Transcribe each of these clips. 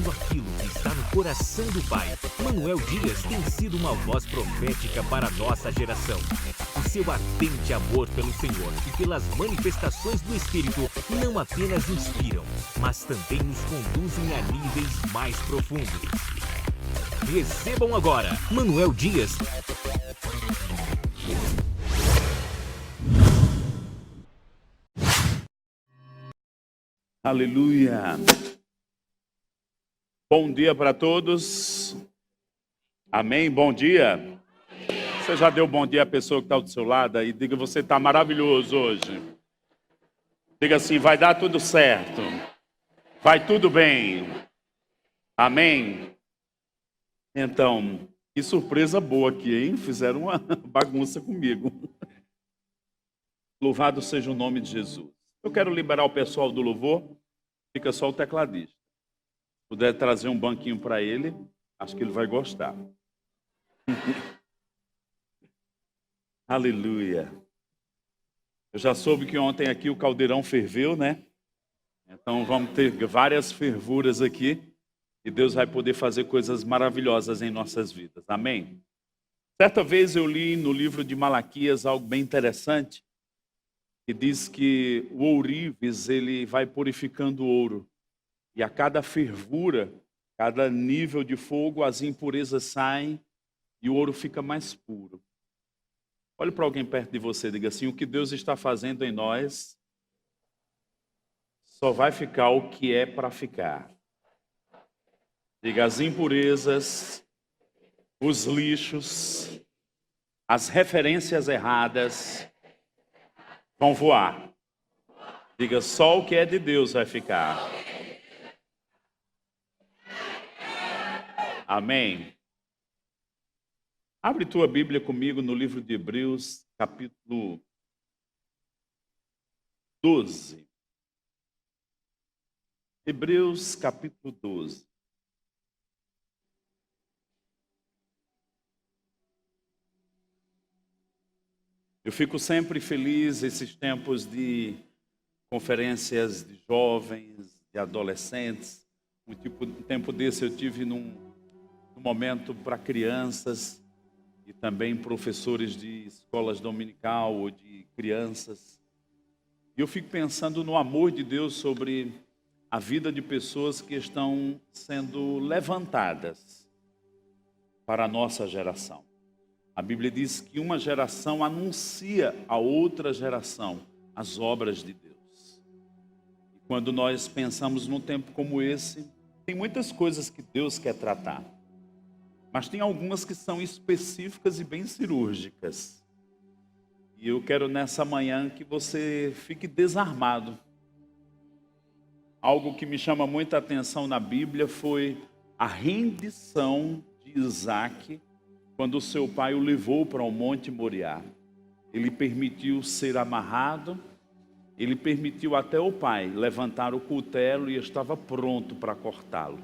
vivendo aquilo que está no coração do Pai. Manuel Dias tem sido uma voz profética para a nossa geração. O seu ardente amor pelo Senhor e pelas manifestações do Espírito não apenas inspiram, mas também nos conduzem a níveis mais profundos. Recebam agora Manuel Dias. Aleluia. Bom dia para todos. Amém. Bom dia. Você já deu bom dia à pessoa que está do seu lado aí? Diga, você está maravilhoso hoje. Diga assim, vai dar tudo certo. Vai tudo bem. Amém. Então, que surpresa boa aqui, hein? Fizeram uma bagunça comigo. Louvado seja o nome de Jesus. Eu quero liberar o pessoal do louvor. Fica só o tecladista. Se puder trazer um banquinho para ele, acho que ele vai gostar. Aleluia. Eu já soube que ontem aqui o caldeirão ferveu, né? Então vamos ter várias fervuras aqui. E Deus vai poder fazer coisas maravilhosas em nossas vidas. Amém? Certa vez eu li no livro de Malaquias algo bem interessante. Que diz que o ourives, ele vai purificando o ouro. E a cada fervura, cada nível de fogo, as impurezas saem e o ouro fica mais puro. Olhe para alguém perto de você e diga assim, o que Deus está fazendo em nós só vai ficar o que é para ficar. Diga, as impurezas, os lixos, as referências erradas vão voar. Diga, só o que é de Deus vai ficar. Amém. Abre tua Bíblia comigo no livro de Hebreus, capítulo 12. Hebreus, capítulo 12. Eu fico sempre feliz esses tempos de conferências de jovens, de adolescentes. Um tempo desse eu tive num momento para crianças e também professores de escolas dominical ou de crianças. E eu fico pensando no amor de Deus sobre a vida de pessoas que estão sendo levantadas para a nossa geração. A Bíblia diz que uma geração anuncia a outra geração as obras de Deus. E quando nós pensamos num tempo como esse, tem muitas coisas que Deus quer tratar. Mas tem algumas que são específicas e bem cirúrgicas. E eu quero nessa manhã que você fique desarmado. Algo que me chama muita atenção na Bíblia foi a rendição de Isaac quando o seu pai o levou para o Monte Moriá. Ele permitiu ser amarrado, ele permitiu até o pai levantar o cutelo e estava pronto para cortá-lo.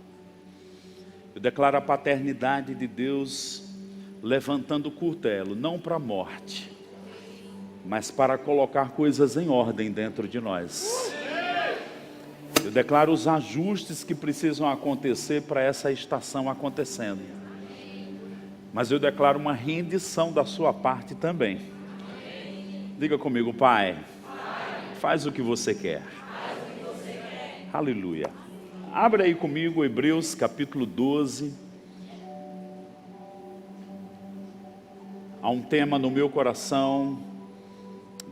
Eu declaro a paternidade de Deus levantando o cutelo, não para a morte, mas para colocar coisas em ordem dentro de nós. Eu declaro os ajustes que precisam acontecer para essa estação acontecendo. Mas eu declaro uma rendição da sua parte também. Diga comigo, Pai, faz o que você quer. Aleluia. Abre aí comigo Hebreus capítulo 12. Há um tema no meu coração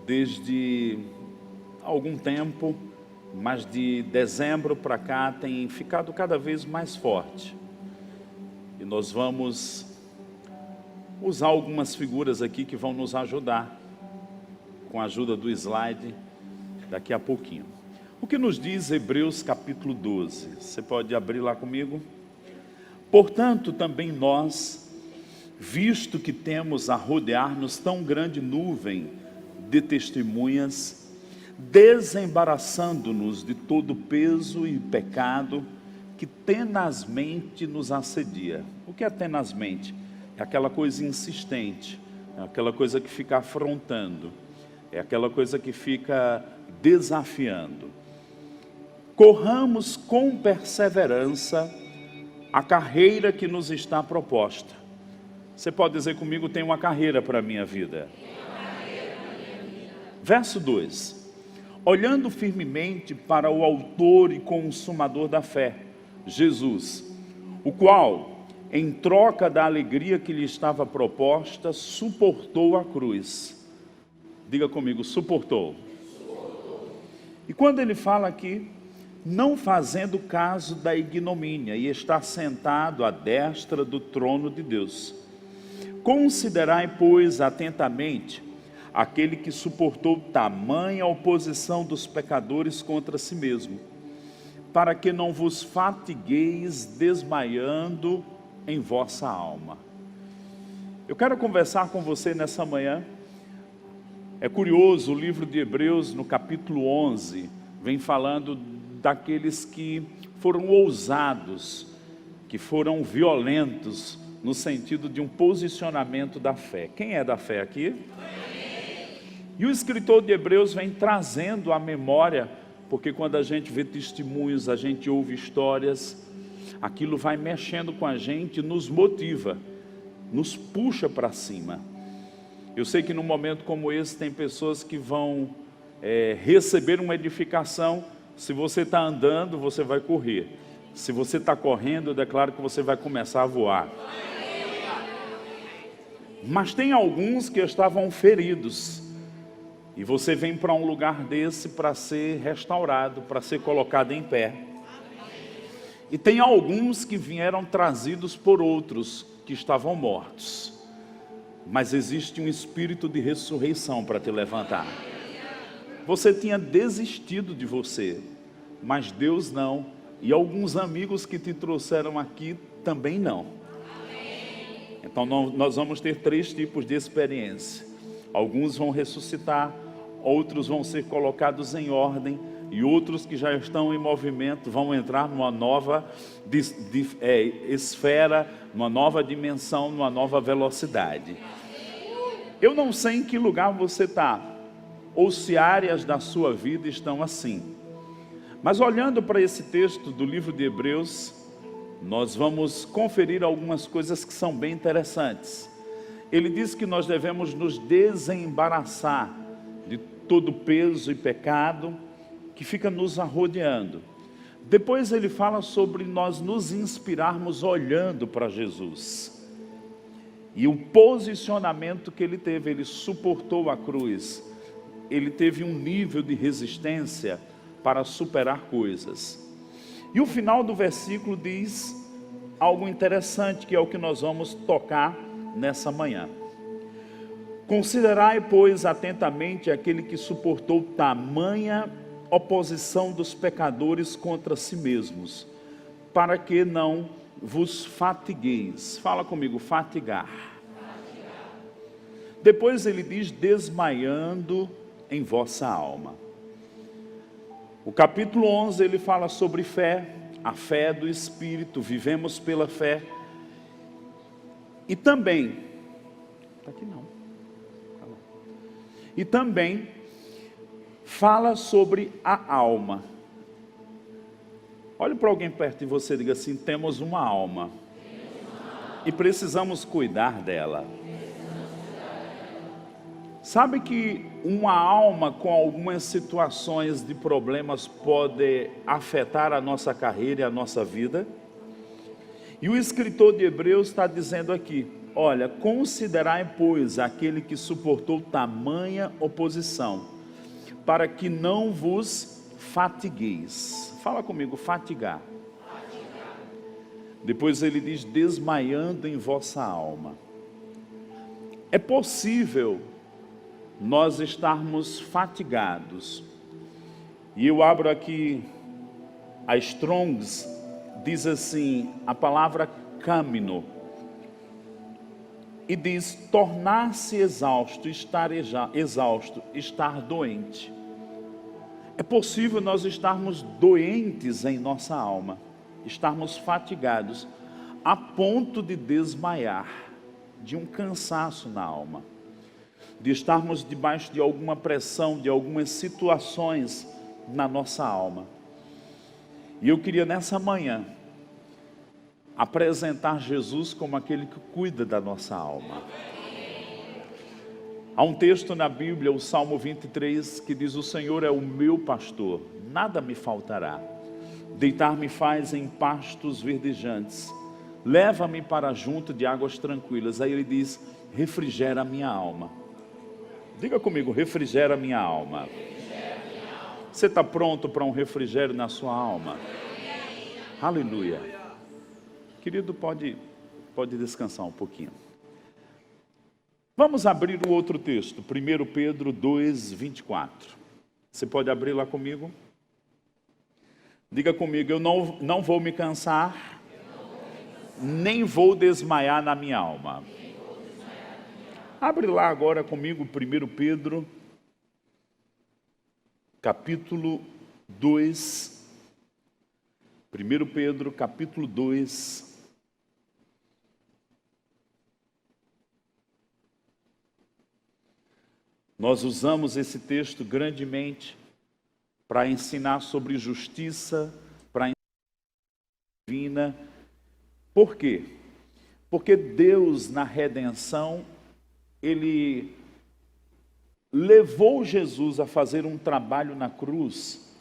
desde algum tempo, mas de dezembro para cá tem ficado cada vez mais forte. E nós vamos usar algumas figuras aqui que vão nos ajudar, com a ajuda do slide, daqui a pouquinho. O que nos diz Hebreus capítulo 12? Você pode abrir lá comigo? Portanto, também nós, visto que temos a rodear-nos tão grande nuvem de testemunhas, desembaraçando-nos de todo peso e pecado que tenazmente nos assedia. O que é tenazmente? É aquela coisa insistente, é aquela coisa que fica afrontando, é aquela coisa que fica desafiando. Corramos com perseverança a carreira que nos está proposta. Você pode dizer comigo: tem uma carreira para a minha vida. Verso 2: olhando firmemente para o autor e consumador da fé, Jesus, o qual, em troca da alegria que lhe estava proposta, suportou a cruz. Diga comigo: suportou. E quando ele fala aqui, não fazendo caso da ignomínia, e está sentado à destra do trono de Deus. Considerai, pois, atentamente aquele que suportou tamanha oposição dos pecadores contra si mesmo, para que não vos fatigueis desmaiando em vossa alma. Eu quero conversar com você nessa manhã. É curioso, o livro de Hebreus, no capítulo 11, vem falando daqueles que foram ousados, que foram violentos, no sentido de um posicionamento da fé. Quem é da fé aqui? E o escritor de Hebreus vem trazendo à memória, porque quando a gente vê testemunhos, a gente ouve histórias, aquilo vai mexendo com a gente, nos motiva, nos puxa para cima. Eu sei que num momento como esse tem pessoas que vão receber uma edificação. Se você está andando, você vai correr. Se você está correndo, eu declaro que você vai começar a voar. Mas tem alguns que estavam feridos, e você vem para um lugar desse para ser restaurado, para ser colocado em pé. E tem alguns que vieram trazidos por outros que estavam mortos. Mas existe um espírito de ressurreição para te levantar. Você tinha desistido de você, mas Deus não. E alguns amigos que te trouxeram aqui também não. Então nós vamos ter 3 tipos de experiência. Alguns vão ressuscitar, outros vão ser colocados em ordem, e outros que já estão em movimento vão entrar numa nova esfera, numa nova dimensão, numa nova velocidade. Eu não sei em que lugar você está, ou se áreas da sua vida estão assim. Mas olhando para esse texto do livro de Hebreus, nós vamos conferir algumas coisas que são bem interessantes. Ele diz que nós devemos nos desembaraçar de todo peso e pecado que fica nos arrodeando. Depois ele fala sobre nós nos inspirarmos olhando para Jesus. E o posicionamento que ele teve, ele suportou a cruz. Ele teve um nível de resistência para superar coisas. E o final do versículo diz algo interessante, que é o que nós vamos tocar nessa manhã. Considerai, pois, atentamente aquele que suportou tamanha oposição dos pecadores contra si mesmos, para que não vos fatigueis. Fala comigo: fatigar. Depois ele diz: desmaiando em vossa alma. O capítulo 11 ele fala sobre fé, a fé do Espírito, vivemos pela fé. E também, aqui não. E também fala sobre a alma. Olhe para alguém perto de você e diga assim: temos uma alma. E precisamos cuidar dela. Sabe que uma alma com algumas situações de problemas pode afetar a nossa carreira e a nossa vida? E o escritor de Hebreus está dizendo aqui: olha, considerai, pois, aquele que suportou tamanha oposição, para que não vos fatigueis. Fala comigo: fatigar. Depois ele diz: desmaiando em vossa alma. É possível nós estarmos fatigados. E eu abro aqui a Strong's, diz assim, a palavra câmino, e diz: tornar-se exausto, estar exausto, estar doente. É possível nós estarmos doentes em nossa alma, estarmos fatigados, a ponto de desmaiar, de um cansaço na alma, de estarmos debaixo de alguma pressão, de algumas situações na nossa alma. E eu queria nessa manhã apresentar Jesus como aquele que cuida da nossa alma. Há um texto na Bíblia, o Salmo 23, que diz: o Senhor é o meu pastor, nada me faltará. Deitar-me faz em pastos verdejantes, leva-me para junto de águas tranquilas. Aí ele diz: refrigera a minha alma. Diga comigo: refrigera a minha alma. Você está pronto para um refrigério na sua alma? Aleluia. Querido, pode descansar um pouquinho. Vamos abrir o outro texto, 1 Pedro 2, 24. Você pode abrir lá comigo? Diga comigo: eu não vou me cansar, nem vou desmaiar na minha alma. Abre lá agora comigo 1 Pedro, capítulo 2. 1 Pedro, capítulo 2. Nós usamos esse texto grandemente para ensinar sobre justiça, para ensinar divina. Por quê? Porque Deus, na redenção, Ele levou Jesus a fazer um trabalho na cruz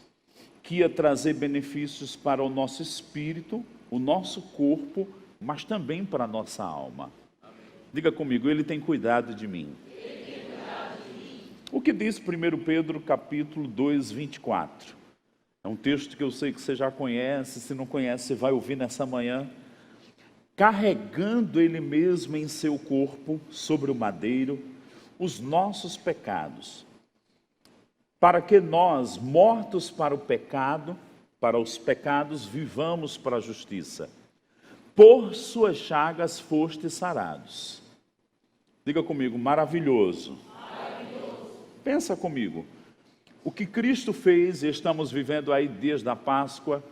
que ia trazer benefícios para o nosso espírito, o nosso corpo, mas também para a nossa alma. Diga comigo: Ele tem cuidado de mim. O que diz 1 Pedro capítulo 2, 24? É um texto que eu sei que você já conhece. Se não conhece, você vai ouvir nessa manhã. Carregando Ele mesmo em seu corpo, sobre o madeiro, os nossos pecados, para que nós, mortos para o pecado, para os pecados, vivamos para a justiça. Por suas chagas fostes sarados. Diga comigo: maravilhoso. Pensa comigo, o que Cristo fez, e estamos vivendo aí desde a Páscoa,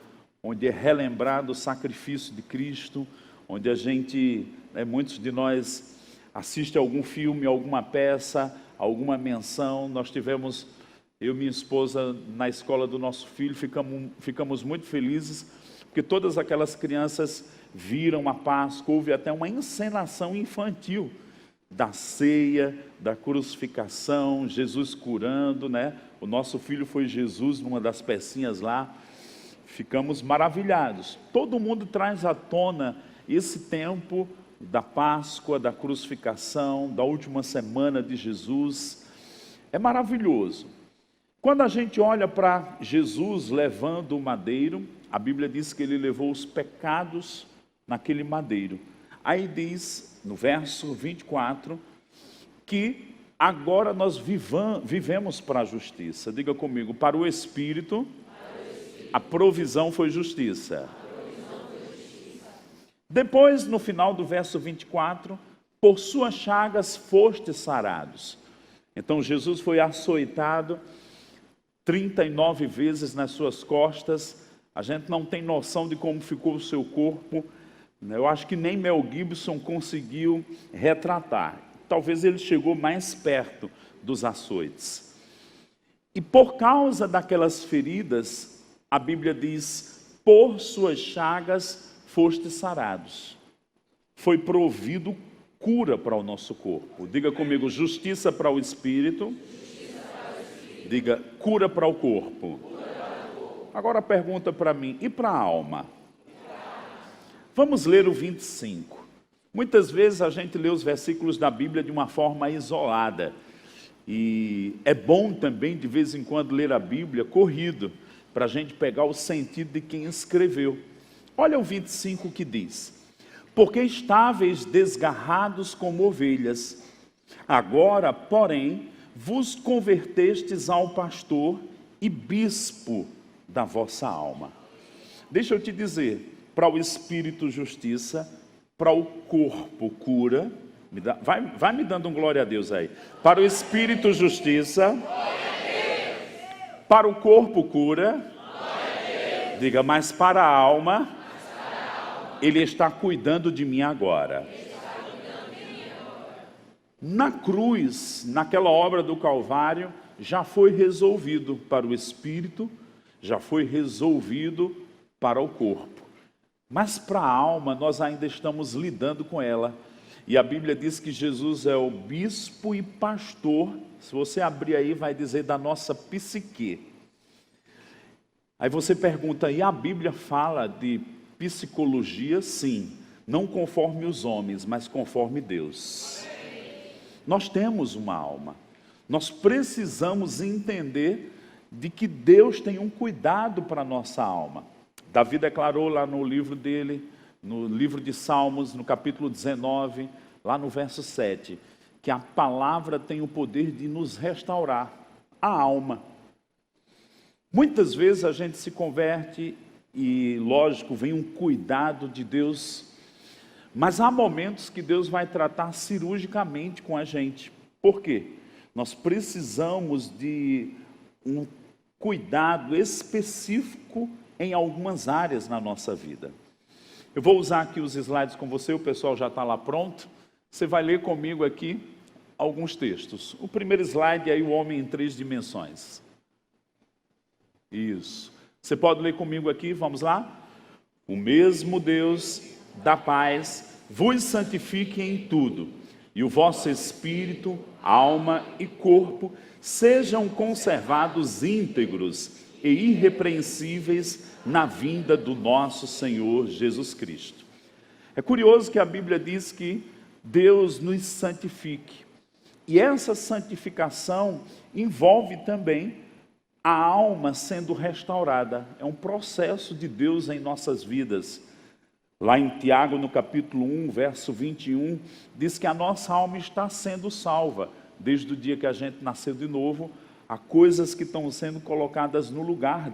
onde é relembrado o sacrifício de Cristo, onde a gente, muitos de nós assiste algum filme, alguma peça, alguma menção. Nós tivemos, eu e minha esposa, na escola do nosso filho, ficamos muito felizes, porque todas aquelas crianças viram a Páscoa. Houve até uma encenação infantil da ceia, da crucificação, Jesus curando, né? O nosso filho foi Jesus numa das pecinhas lá. Ficamos maravilhados. Todo mundo traz à tona esse tempo da Páscoa, da crucificação, da última semana de Jesus. É maravilhoso. Quando a gente olha para Jesus levando o madeiro, a Bíblia diz que Ele levou os pecados naquele madeiro. Aí diz, no verso 24, que agora nós vivemos para a justiça. Diga comigo: para o Espírito, a provisão foi justiça. Depois, no final do verso 24, por suas chagas fostes sarados. Então Jesus foi açoitado 39 vezes nas suas costas. A gente não tem noção de como ficou o seu corpo. Eu acho que nem Mel Gibson conseguiu retratar. Talvez ele chegou mais perto dos açoites. E por causa daquelas feridas, a Bíblia diz: por suas chagas fostes sarados. Foi provido cura para o nosso corpo. Diga comigo: justiça para o espírito. Diga: cura para o corpo. Agora pergunta para mim: e para a alma? Vamos ler o 25. Muitas vezes a gente lê os versículos da Bíblia de uma forma isolada. E é bom também, de vez em quando, ler a Bíblia corrido, para a gente pegar o sentido de quem escreveu. Olha o 25 que diz: porque estáveis desgarrados como ovelhas, agora, porém, vos convertestes ao pastor e bispo da vossa alma. Deixa eu te dizer, para o espírito justiça, para o corpo cura, vai me dando um glória a Deus aí. Para o espírito justiça, para o corpo cura, diga, mas para a alma, Ele está cuidando de mim agora. Na cruz, naquela obra do Calvário, já foi resolvido para o espírito, já foi resolvido para o corpo. Mas para a alma, nós ainda estamos lidando com ela. E a Bíblia diz que Jesus é o bispo e pastor. Se você abrir aí, vai dizer da nossa psique. Aí você pergunta, e a Bíblia fala de psicologia? Sim, não conforme os homens, mas conforme Deus. Nós temos uma alma. Nós precisamos entender de que Deus tem um cuidado para a nossa alma. Davi declarou lá no livro dele, no livro de Salmos, no capítulo 19, lá no verso 7, que a palavra tem o poder de nos restaurar a alma. Muitas vezes a gente se converte e, lógico, vem um cuidado de Deus, mas há momentos que Deus vai tratar cirurgicamente com a gente. Por quê? Nós precisamos de um cuidado específico em algumas áreas na nossa vida. Eu vou usar aqui os slides com você, o pessoal já está lá pronto. Você vai ler comigo aqui alguns textos. O primeiro slide é aí o homem em 3 dimensões. Isso. Você pode ler comigo aqui, vamos lá? O mesmo Deus da paz vos santifique em tudo, e o vosso espírito, alma e corpo sejam conservados íntegros e irrepreensíveis na vinda do nosso Senhor Jesus Cristo. É curioso que a Bíblia diz que Deus nos santifique. E essa santificação envolve também a alma sendo restaurada. É um processo de Deus em nossas vidas. Lá em Tiago, no capítulo 1, verso 21, diz que a nossa alma está sendo salva. Desde o dia que a gente nasceu de novo, há coisas que estão sendo colocadas no lugar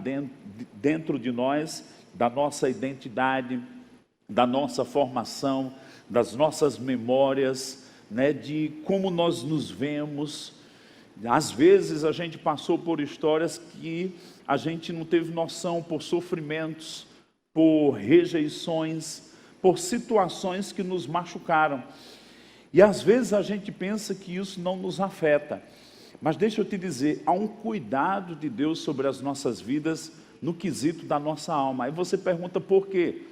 dentro de nós, da nossa identidade, da nossa formação, das nossas memórias, né, de como nós nos vemos. Às vezes a gente passou por histórias que a gente não teve noção, por sofrimentos, por rejeições, por situações que nos machucaram. E às vezes a gente pensa que isso não nos afeta. Mas deixa eu te dizer, há um cuidado de Deus sobre as nossas vidas no quesito da nossa alma. Aí você pergunta por quê?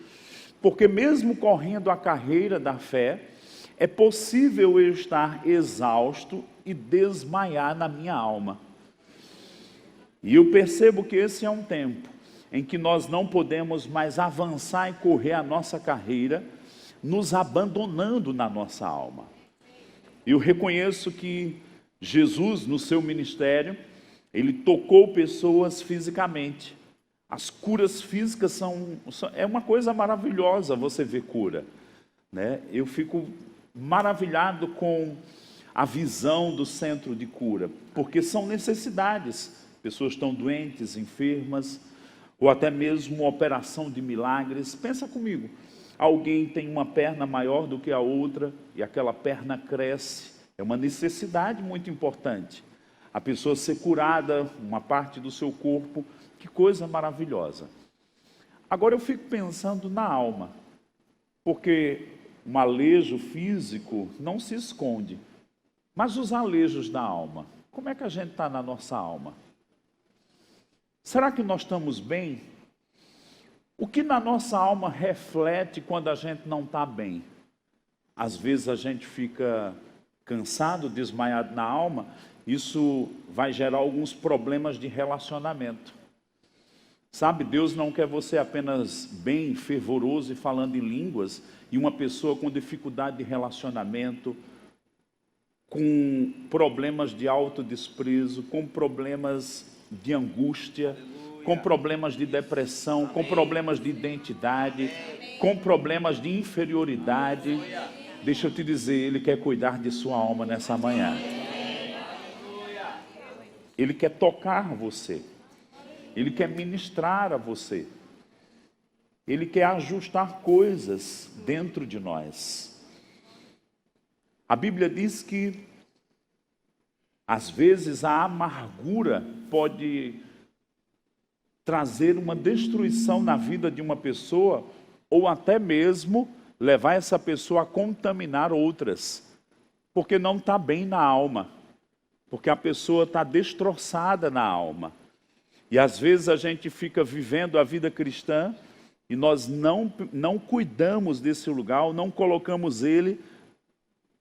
Porque mesmo correndo a carreira da fé, é possível eu estar exausto e desmaiar na minha alma. E eu percebo que esse é um tempo em que nós não podemos mais avançar e correr a nossa carreira, nos abandonando na nossa alma. Eu reconheço que Jesus, no seu ministério, ele tocou pessoas fisicamente. As curas físicas é uma coisa maravilhosa você ver cura, né? Eu fico maravilhado com a visão do centro de cura, porque são necessidades. Pessoas estão doentes, enfermas, ou até mesmo operação de milagres. Pensa comigo, alguém tem uma perna maior do que a outra e aquela perna cresce. É uma necessidade muito importante. A pessoa ser curada, uma parte do seu corpo, que coisa maravilhosa. Agora eu fico pensando na alma, porque um alejo físico não se esconde, mas os alejos da alma, como é que a gente está na nossa alma? Será que nós estamos bem? O que na nossa alma reflete quando a gente não está bem? Às vezes a gente fica cansado, desmaiado na alma, isso vai gerar alguns problemas de relacionamento. Sabe, Deus não quer você apenas bem, fervoroso e falando em línguas, e uma pessoa com dificuldade de relacionamento, com problemas de autodesprezo, com problemas de angústia, com problemas de depressão, com problemas de identidade, com problemas de inferioridade. Deixa eu te dizer, Ele quer cuidar de sua alma nessa manhã. Ele quer tocar você. Ele quer ministrar a você. Ele quer ajustar coisas dentro de nós. A Bíblia diz que, às vezes, a amargura pode trazer uma destruição na vida de uma pessoa, ou até mesmo levar essa pessoa a contaminar outras, porque não está bem na alma, porque a pessoa está destroçada na alma. E às vezes a gente fica vivendo a vida cristã e nós não cuidamos desse lugar, não colocamos ele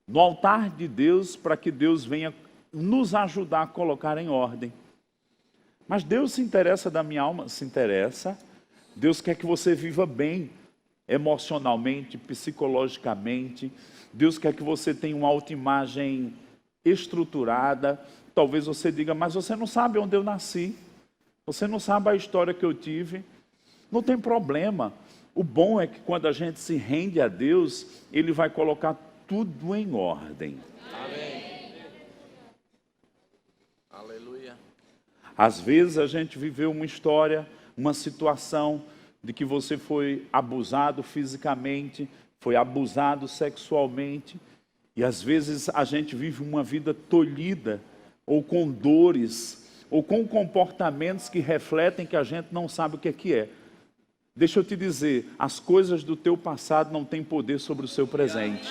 no altar de Deus para que Deus venha nos ajudar a colocar em ordem. Mas Deus se interessa da minha alma? Se interessa. Deus quer que você viva bem emocionalmente, psicologicamente. Deus quer que você tenha uma autoimagem estruturada. Talvez você diga, mas você não sabe onde eu nasci. Você não sabe a história que eu tive. Não tem problema. O bom é que quando a gente se rende a Deus, Ele vai colocar tudo em ordem. Amém. Aleluia. Às vezes a gente viveu uma história, uma situação de que você foi abusado fisicamente, foi abusado sexualmente, e às vezes a gente vive uma vida tolhida, ou com dores, ou com comportamentos que refletem que a gente não sabe o que é. Deixa eu te dizer, as coisas do teu passado não têm poder sobre o seu presente.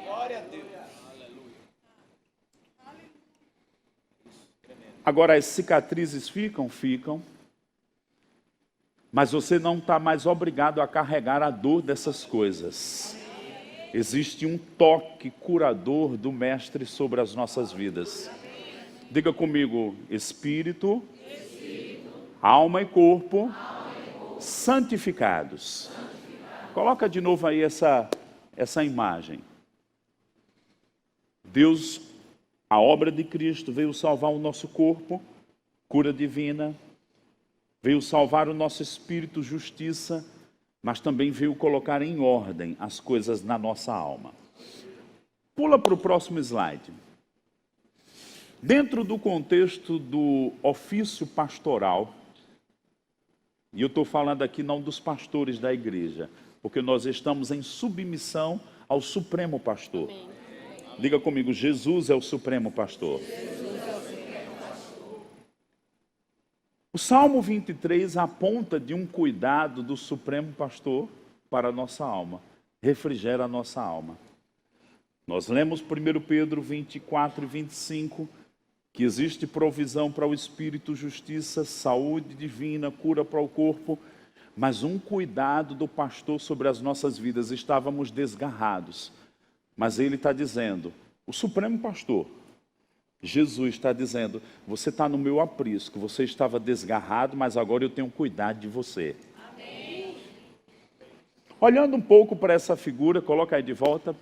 Glória a Deus. Agora, as cicatrizes ficam, mas você não está mais obrigado a carregar a dor dessas coisas. Existe um toque curador do Mestre sobre as nossas vidas. Diga comigo, espírito, alma e corpo, santificados. Coloca de novo aí essa imagem. Deus, a obra de Cristo veio salvar o nosso corpo, cura divina, veio salvar o nosso espírito, justiça, mas também veio colocar em ordem as coisas na nossa alma. Pula para o próximo slide. Dentro do contexto do ofício pastoral, e eu estou falando aqui não dos pastores da igreja, porque nós estamos em submissão ao Supremo Pastor. Amém. Diga comigo, Jesus é o Supremo Pastor. O Salmo 23 aponta de um cuidado do Supremo Pastor para a nossa alma, refrigera a nossa alma. Nós lemos 1 Pedro 24 e 25, que existe provisão para o espírito, justiça, saúde divina, cura para o corpo, mas um cuidado do pastor sobre as nossas vidas. Estávamos desgarrados, mas ele está dizendo, o Supremo Pastor, Jesus está dizendo, você está no meu aprisco, você estava desgarrado, mas agora eu tenho cuidado de você. Amém. Olhando um pouco para essa figura, coloca aí de volta.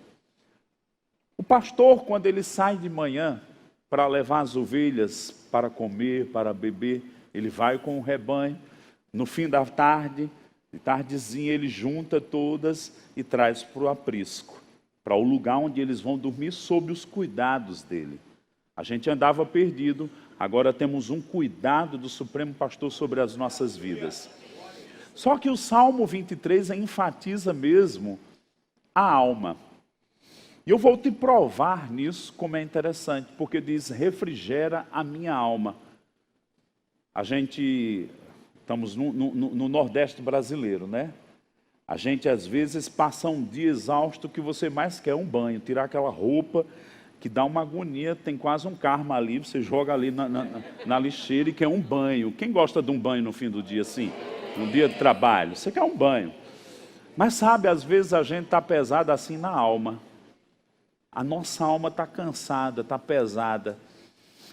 O pastor, quando ele sai de manhã para levar as ovelhas para comer, para beber, ele vai com o rebanho. No fim da tarde, de tardezinha, ele junta todas e traz para o aprisco, para o lugar onde eles vão dormir sob os cuidados dele. A gente andava perdido, agora temos um cuidado do Supremo Pastor sobre as nossas vidas. Só que o Salmo 23 enfatiza mesmo a alma. E eu vou te provar nisso como é interessante, porque diz, refrigera a minha alma. A gente, estamos no Nordeste brasileiro, né? A gente às vezes passa um dia exausto, que você mais quer um banho, tirar aquela roupa que dá uma agonia, tem quase um karma ali, você joga ali na lixeira e quer um banho. Quem gosta de um banho no fim do dia assim? Um dia de trabalho, você quer um banho. Mas sabe, às vezes a gente está pesado assim na alma. A nossa alma está cansada, está pesada.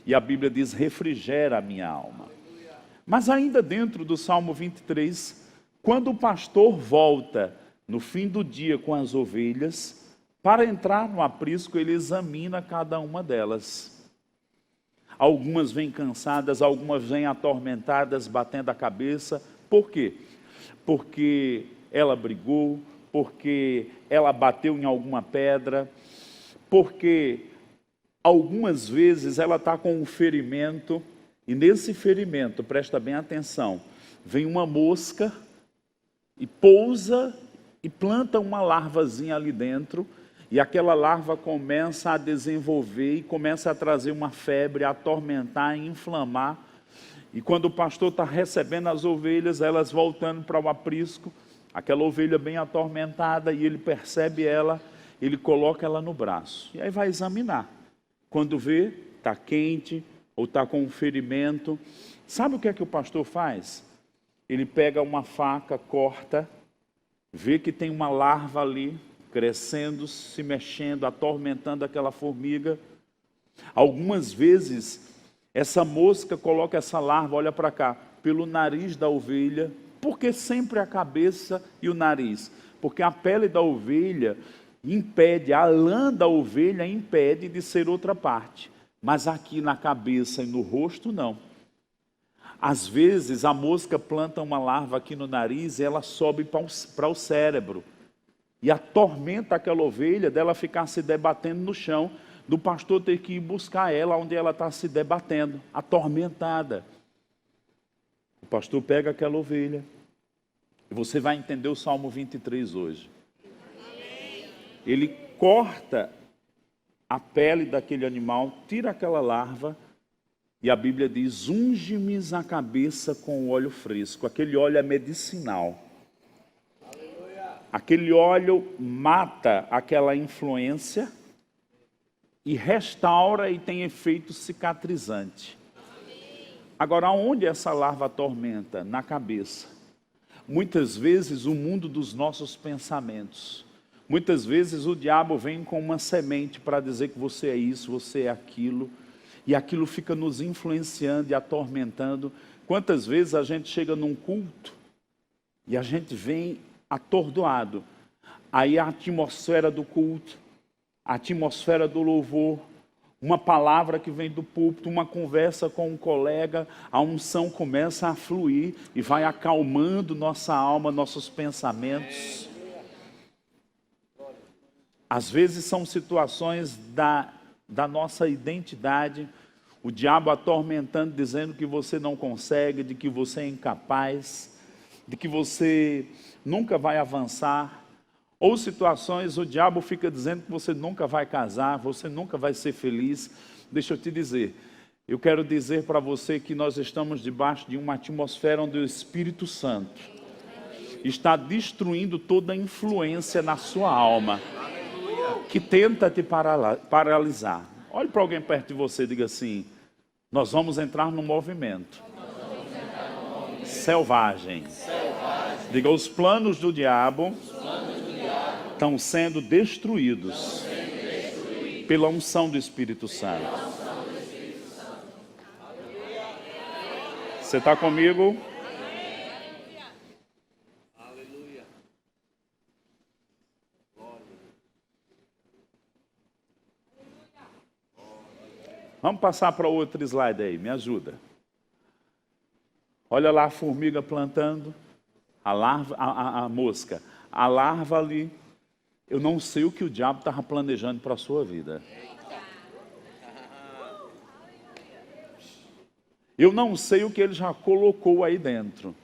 E a Bíblia diz, refrigera a minha alma. Mas ainda dentro do Salmo 23, quando o pastor volta no fim do dia com as ovelhas, para entrar no aprisco, ele examina cada uma delas. Algumas vêm cansadas, algumas vêm atormentadas, batendo a cabeça. Por quê? Porque ela brigou, porque ela bateu em alguma pedra, porque algumas vezes ela está com um ferimento, e nesse ferimento, presta bem atenção, vem uma mosca e pousa e planta uma larvazinha ali dentro, e aquela larva começa a desenvolver e começa a trazer uma febre, a atormentar, a inflamar. E quando o pastor está recebendo as ovelhas, elas voltando para o aprisco, aquela ovelha bem atormentada, e ele percebe ela, ele coloca ela no braço. E aí vai examinar. Quando vê, está quente, ou está com um ferimento. Sabe o que é que o pastor faz? Ele pega uma faca, corta, vê que tem uma larva ali, crescendo, se mexendo, atormentando aquela formiga. Algumas vezes, essa mosca coloca essa larva, olha para cá, pelo nariz da ovelha. Por que sempre a cabeça e o nariz? Porque a pele da ovelha impede, a lã da ovelha impede de ser outra parte. Mas aqui na cabeça e no rosto, não. Às vezes, a mosca planta uma larva aqui no nariz e ela sobe para o cérebro. E atormenta aquela ovelha dela ficar se debatendo no chão, do pastor ter que ir buscar ela onde ela está se debatendo, atormentada. O pastor pega aquela ovelha, e você vai entender o Salmo 23 hoje. Ele corta a pele daquele animal, tira aquela larva, e a Bíblia diz, unge-me a cabeça com óleo fresco. Aquele óleo é medicinal. Aquele óleo mata aquela influência e restaura e tem efeito cicatrizante. Agora, onde essa larva atormenta? Na cabeça. Muitas vezes o mundo dos nossos pensamentos. Muitas vezes o diabo vem com uma semente para dizer que você é isso, você é aquilo. E aquilo fica nos influenciando e atormentando. Quantas vezes a gente chega num culto e a gente vem atordoado. Aí a atmosfera do culto, a atmosfera do louvor, uma palavra que vem do púlpito, uma conversa com um colega, a unção começa a fluir e vai acalmando nossa alma, nossos pensamentos. Às vezes são situações da nossa identidade, o diabo atormentando, dizendo que você não consegue, de que você é incapaz, de que você nunca vai avançar. Ou situações, o diabo fica dizendo que você nunca vai casar, você nunca vai ser feliz. Deixa eu te dizer, eu quero dizer para você que nós estamos debaixo de uma atmosfera onde o Espírito Santo está destruindo toda a influência na sua alma, que tenta te paralisar. Olhe para alguém perto de você e diga assim, nós vamos entrar num movimento selvagem. Diga, os planos do diabo estão sendo destruídos pela unção do Espírito Santo. Você está comigo? Vamos passar para outro slide aí, me ajuda. Olha lá a formiga plantando, a larva, a mosca. A larva ali, eu não sei o que o diabo estava planejando para a sua vida. Eu não sei o que ele já colocou aí dentro.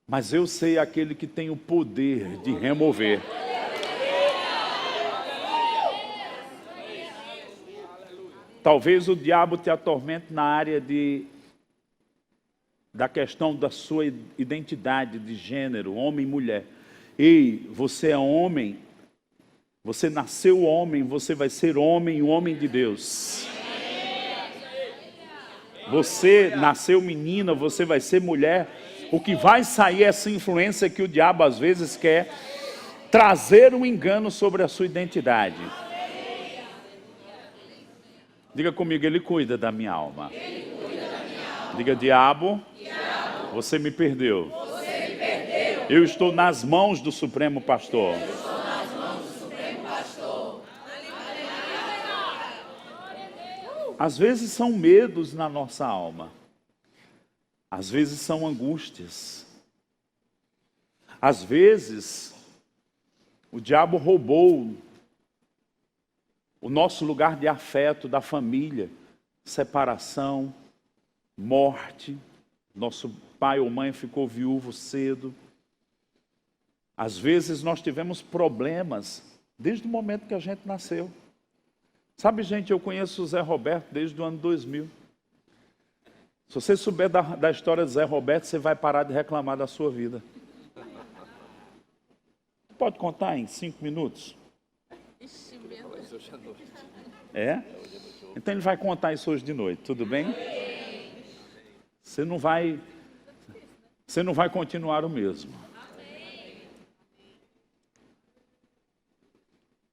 Mas eu sei aquele que tem o poder de remover. Talvez o diabo te atormente na área da questão da sua identidade de gênero, homem e mulher. Ei, você é homem, você nasceu homem, você vai ser homem, o homem de Deus. Você nasceu menina, você vai ser mulher. O que vai sair é essa influência que o diabo às vezes quer trazer um engano sobre a sua identidade. Diga comigo, ele cuida da minha alma. Diga, diabo, você me perdeu. Eu estou nas mãos do Supremo Pastor. Às vezes são medos na nossa alma. Às vezes são angústias. Às vezes o diabo roubou o nosso lugar de afeto da família, separação, morte. Nosso pai ou mãe ficou viúvo cedo. Às vezes nós tivemos problemas desde o momento que a gente nasceu. Sabe, gente, eu conheço o Zé Roberto desde o ano 2000. Se você souber da história do Zé Roberto, você vai parar de reclamar da sua vida. Pode contar em 5 minutos? É? Então ele vai contar isso hoje de noite, tudo bem? Você não vai continuar o mesmo.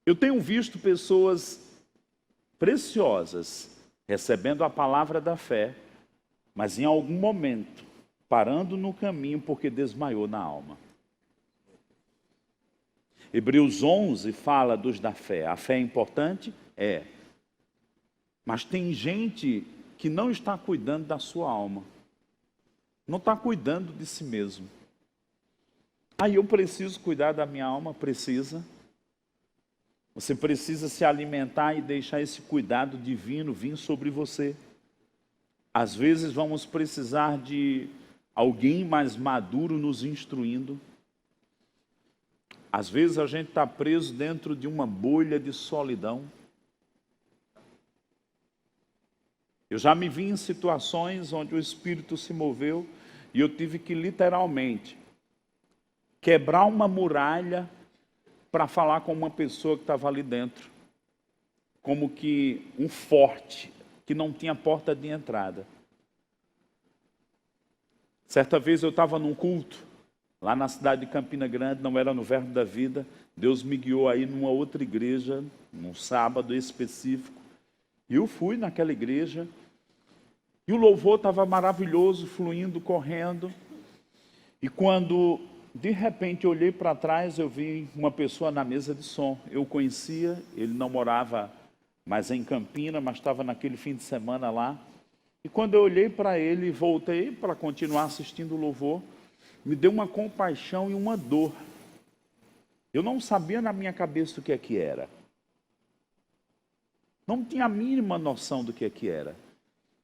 Eu tenho visto pessoas preciosas recebendo a palavra da fé, mas em algum momento parando no caminho porque desmaiou na alma. Hebreus 11 fala dos da fé. A fé é importante? É. Mas tem gente que não está cuidando da sua alma. Não está cuidando de si mesmo. Aí eu preciso cuidar da minha alma? Precisa. Você precisa se alimentar e deixar esse cuidado divino vir sobre você. Às vezes vamos precisar de alguém mais maduro nos instruindo. Às vezes a gente está preso dentro de uma bolha de solidão. Eu já me vi em situações onde o Espírito se moveu e eu tive que literalmente quebrar uma muralha para falar com uma pessoa que estava ali dentro. Como que um forte que não tinha porta de entrada. Certa vez eu estava num culto, lá na cidade de Campina Grande, não era no Verbo da Vida. Deus me guiou aí numa outra igreja, num sábado específico. E eu fui naquela igreja, e o louvor estava maravilhoso, fluindo, correndo. E quando, de repente, eu olhei para trás, eu vi uma pessoa na mesa de som. Eu conhecia, ele não morava mais em Campina, mas estava naquele fim de semana lá. E quando eu olhei para ele e voltei para continuar assistindo o louvor, me deu uma compaixão e uma dor. Eu não sabia na minha cabeça o que é que era. Não tinha a mínima noção do que é que era.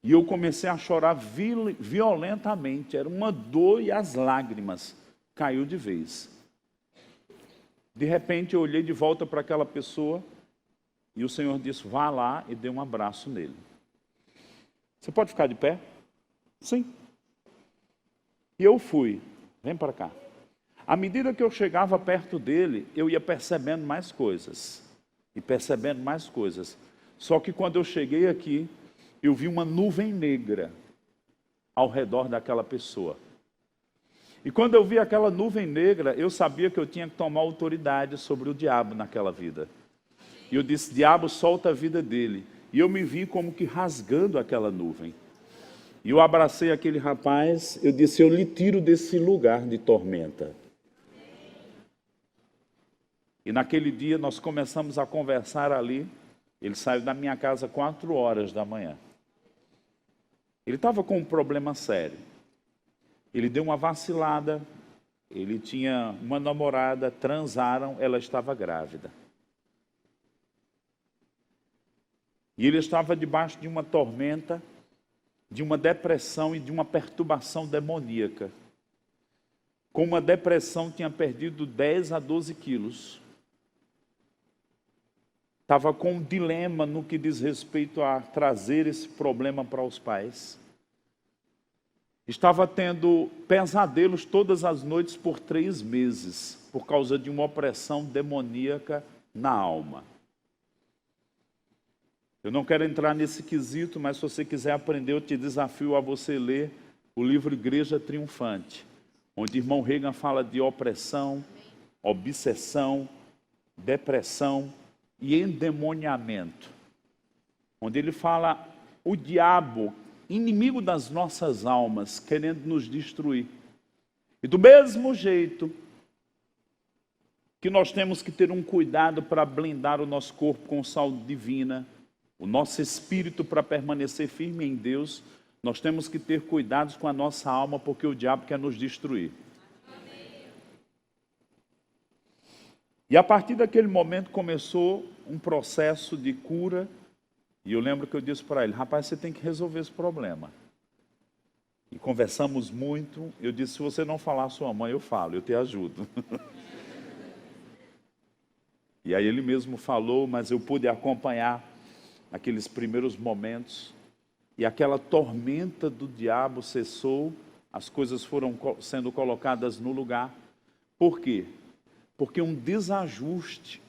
E eu comecei a chorar violentamente. Era uma dor e as lágrimas caiu de vez. De repente eu olhei de volta para aquela pessoa e o Senhor disse, vá lá e dê um abraço nele. Você pode ficar de pé? Sim. E eu fui. Vem para cá. À medida que eu chegava perto dele, eu ia percebendo mais coisas. E percebendo mais coisas. Só que quando eu cheguei aqui, eu vi uma nuvem negra ao redor daquela pessoa. E quando eu vi aquela nuvem negra, eu sabia que eu tinha que tomar autoridade sobre o diabo naquela vida. E eu disse, diabo, solta a vida dele. E eu me vi como que rasgando aquela nuvem. E eu abracei aquele rapaz, eu disse, eu lhe tiro desse lugar de tormenta. E naquele dia nós começamos a conversar ali. Ele saiu da minha casa 4 horas da manhã. Ele estava com um problema sério. Ele deu uma vacilada, ele tinha uma namorada, transaram, ela estava grávida. E ele estava debaixo de uma tormenta, de uma depressão e de uma perturbação demoníaca. Com uma depressão, tinha perdido 10 a 12 quilos. Estava com um dilema no que diz respeito a trazer esse problema para os pais. Estava tendo pesadelos todas as noites por 3 meses, por causa de uma opressão demoníaca na alma. Eu não quero entrar nesse quesito, mas se você quiser aprender, eu te desafio a você ler o livro Igreja Triunfante, onde o irmão Reagan fala de opressão, obsessão, depressão e endemoniamento. Onde ele fala o diabo, inimigo das nossas almas, querendo nos destruir. E do mesmo jeito que nós temos que ter um cuidado para blindar o nosso corpo com saúde divina, o nosso espírito para permanecer firme em Deus, nós temos que ter cuidados com a nossa alma, porque o diabo quer nos destruir. E a partir daquele momento começou um processo de cura. E eu lembro que eu disse para ele, rapaz, você tem que resolver esse problema. E conversamos muito. Eu disse, se você não falar a sua mãe, eu falo, eu te ajudo. E aí ele mesmo falou, mas eu pude acompanhar aqueles primeiros momentos. E aquela tormenta do diabo cessou, as coisas foram sendo colocadas no lugar. Por quê? Porque um desajuste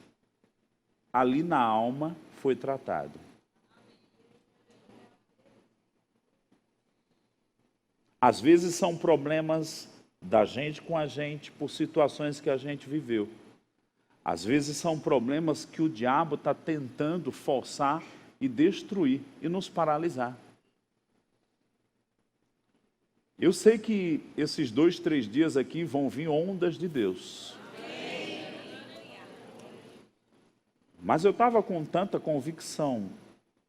ali na alma foi tratado. Às vezes são problemas da gente com a gente por situações que a gente viveu. Às vezes são problemas que o diabo está tentando forçar e destruir e nos paralisar. Eu sei que esses 2, 3 dias aqui vão vir ondas de Deus. Mas eu estava com tanta convicção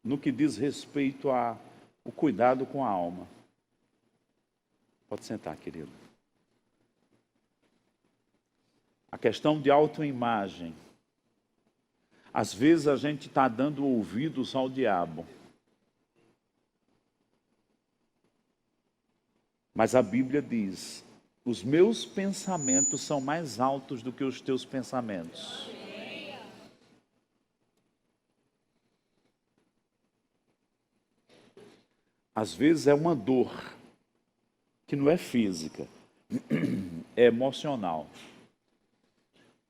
no que diz respeito ao cuidado com a alma. Pode sentar, querido. A questão de autoimagem. Às vezes a gente está dando ouvidos ao diabo. Mas a Bíblia diz: os meus pensamentos são mais altos do que os teus pensamentos. Às vezes é uma dor que não é física, é emocional,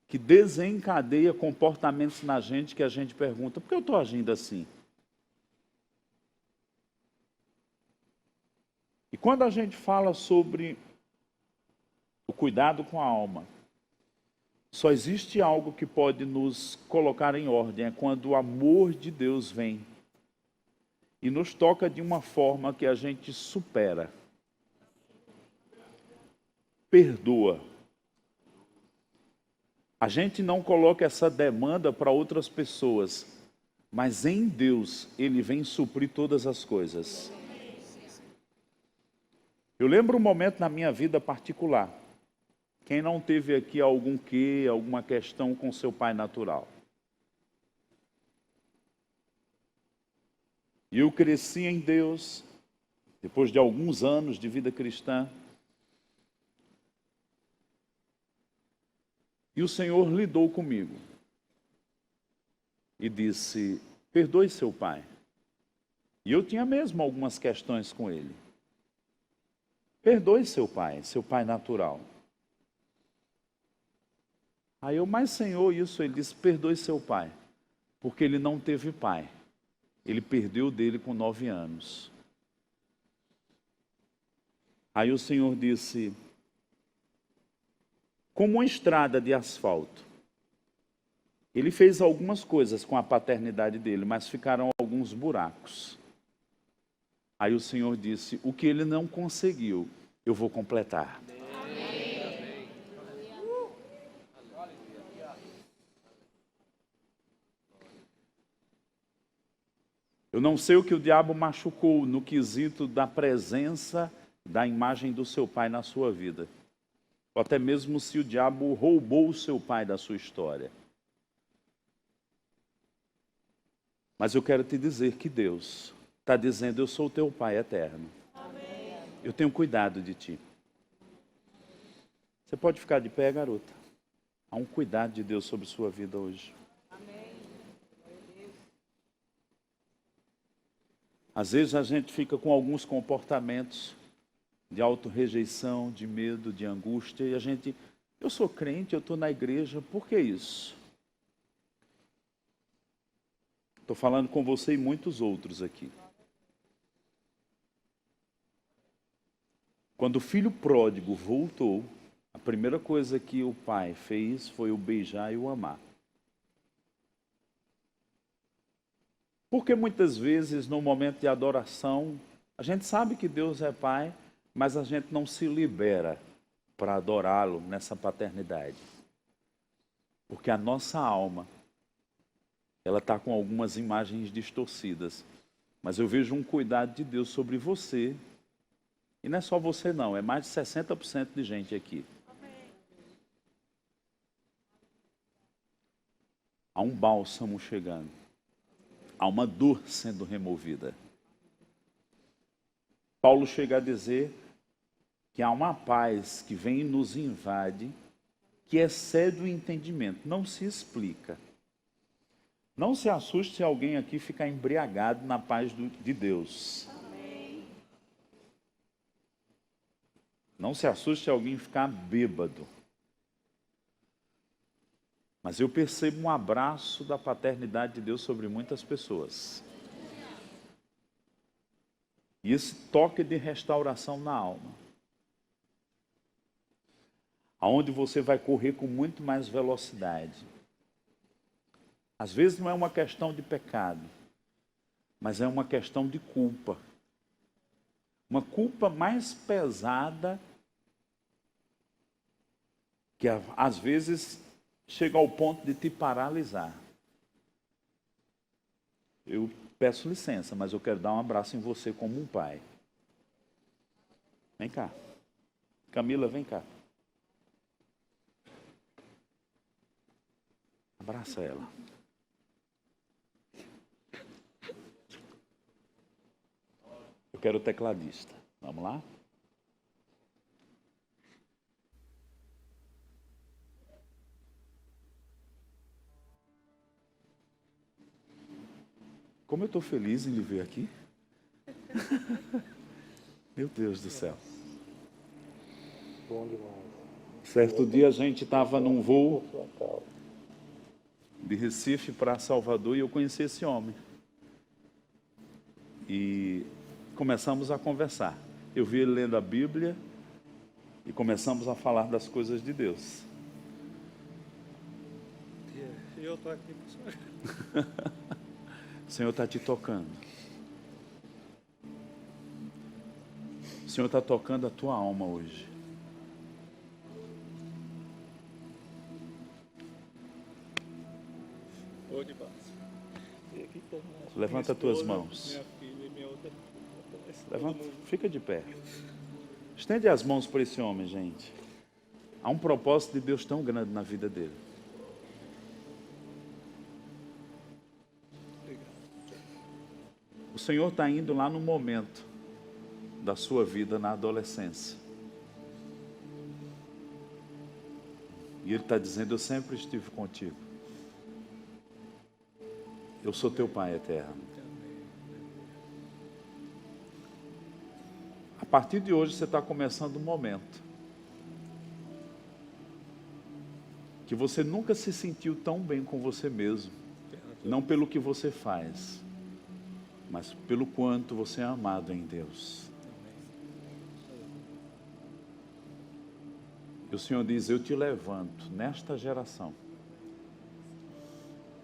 que desencadeia comportamentos na gente que a gente pergunta: por que eu estou agindo assim? E quando a gente fala sobre o cuidado com a alma, só existe algo que pode nos colocar em ordem, é quando o amor de Deus vem e nos toca de uma forma que a gente supera, perdoa. A gente não coloca essa demanda para outras pessoas, mas em Deus Ele vem suprir todas as coisas. Eu lembro um momento na minha vida particular. Quem não teve aqui alguma questão com seu pai natural? E eu cresci em Deus, depois de alguns anos de vida cristã. E o Senhor lidou comigo. E disse: perdoe seu pai. E eu tinha mesmo algumas questões com ele. Perdoe seu pai natural. Aí eu, mas Senhor, isso, ele disse: perdoe seu pai, porque ele não teve pai. Ele perdeu dele com 9 anos. Aí o Senhor disse: como uma estrada de asfalto. Ele fez algumas coisas com a paternidade dele, mas ficaram alguns buracos. Aí o Senhor disse: o que ele não conseguiu, eu vou completar. Eu não sei o que o diabo machucou no quesito da presença da imagem do seu pai na sua vida. Ou até mesmo se o diabo roubou o seu pai da sua história. Mas eu quero te dizer que Deus está dizendo: eu sou o teu pai eterno. Amém. Eu tenho cuidado de ti. Você pode ficar de pé, garota. Há um cuidado de Deus sobre sua vida hoje. Às vezes a gente fica com alguns comportamentos de autorrejeição, de medo, de angústia, e a gente: eu sou crente, eu estou na igreja, por que isso? Estou falando com você e muitos outros aqui. Quando o filho pródigo voltou, a primeira coisa que o pai fez foi o beijar e o amar. Porque muitas vezes, no momento de adoração, a gente sabe que Deus é pai, mas a gente não se libera para adorá-lo nessa paternidade. Porque a nossa alma, ela está com algumas imagens distorcidas. Mas eu vejo um cuidado de Deus sobre você. E não é só você não, é mais de 60% de gente aqui. Há um bálsamo chegando. Há uma dor sendo removida. Paulo chega a dizer que há uma paz que vem e nos invade, que excede o entendimento, não se explica. Não se assuste se alguém aqui ficar embriagado na paz de Deus. Amém. Não se assuste se alguém ficar bêbado. Mas eu percebo um abraço da paternidade de Deus sobre muitas pessoas. E esse toque de restauração na alma, aonde você vai correr com muito mais velocidade. Às vezes não é uma questão de pecado, mas é uma questão de culpa. Uma culpa mais pesada, que às vezes chega ao ponto de te paralisar. Eu peço licença, mas eu quero dar um abraço em você como um pai. Vem cá. Camila, vem cá. Abraça ela. Eu quero o tecladista. Vamos lá? Como eu estou feliz em lhe ver aqui. Meu Deus do céu. Bom demais. Certo dia a gente estava num voo de Recife para Salvador e eu conheci esse homem. E começamos a conversar. Eu vi ele lendo a Bíblia e começamos a falar das coisas de Deus. E eu estou aqui, pessoal. O Senhor está te tocando. O Senhor está tocando a tua alma hoje. Bom demais. E aqui tá Levanta as tuas mãos. Minha filha e minha outra. Levanta, fica de pé. Estende as mãos para esse homem, gente. Há um propósito de Deus tão grande na vida dele. O Senhor está indo lá no momento da sua vida na adolescência. E Ele está dizendo, eu sempre estive contigo. Eu sou teu Pai eterno. A partir de hoje você está começando um momento que você nunca se sentiu tão bem com você mesmo. Não pelo que você faz, mas pelo quanto você é amado em Deus. E o Senhor diz, eu te levanto nesta geração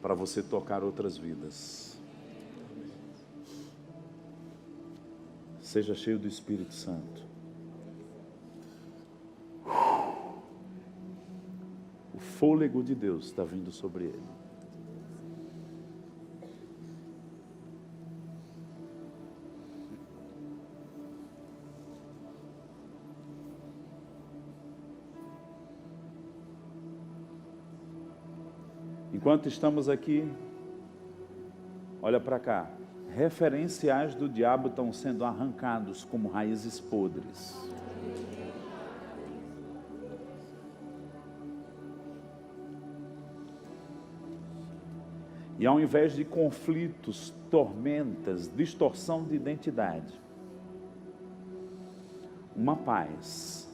para você tocar outras vidas. Seja cheio do Espírito Santo. O fôlego de Deus está vindo sobre ele. Enquanto estamos aqui, olha para cá. Referenciais do diabo estão sendo arrancados como raízes podres. E ao invés de conflitos, tormentas, distorção de identidade, uma paz,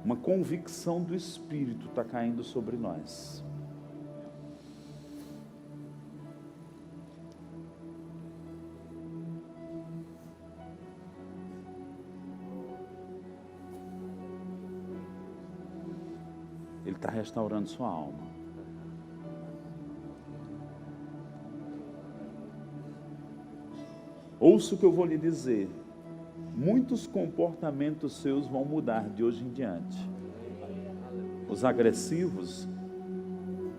uma convicção do Espírito está caindo sobre nós. Ele está restaurando sua alma. Ouça o que eu vou lhe dizer. Muitos comportamentos seus vão mudar de hoje em diante. Os agressivos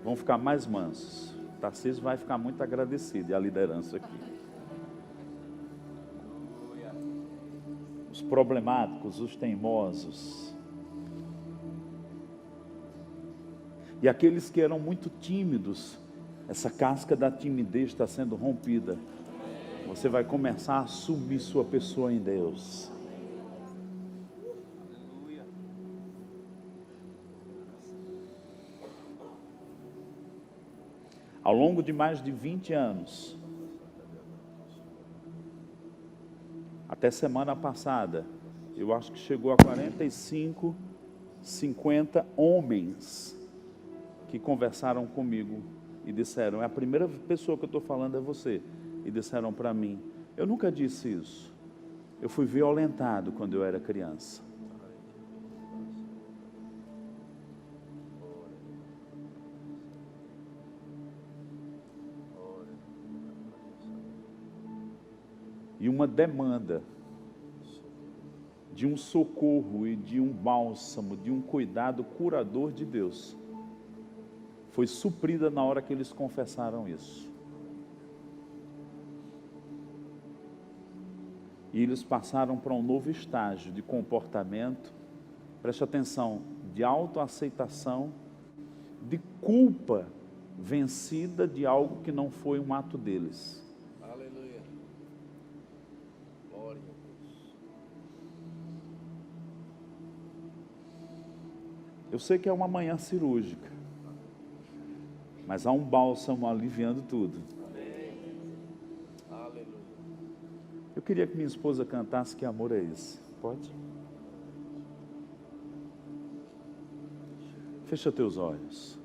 vão ficar mais mansos. Tarcísio vai ficar muito agradecido, e a liderança aqui. Os problemáticos, os teimosos. E aqueles que eram muito tímidos, essa casca da timidez está sendo rompida. Você vai começar a assumir sua pessoa em Deus. Ao longo de mais de 20 anos, até semana passada, eu acho que chegou a 45, 50 homens que conversaram comigo e disseram, a primeira pessoa que eu estou falando é você. E disseram para mim, eu nunca disse isso, Eu fui violentado quando eu era criança. E uma demanda de um socorro e de um bálsamo, de um cuidado curador de Deus, foi suprida na hora que eles confessaram isso. E eles passaram para um novo estágio de comportamento, preste atenção, de autoaceitação, de culpa vencida de algo que não foi um ato deles. Aleluia. Glória a Deus. Eu sei que é uma manhã cirúrgica, mas há um bálsamo aliviando tudo. Aleluia. Eu queria que minha esposa cantasse Que Amor é Esse. Pode? Fecha teus olhos.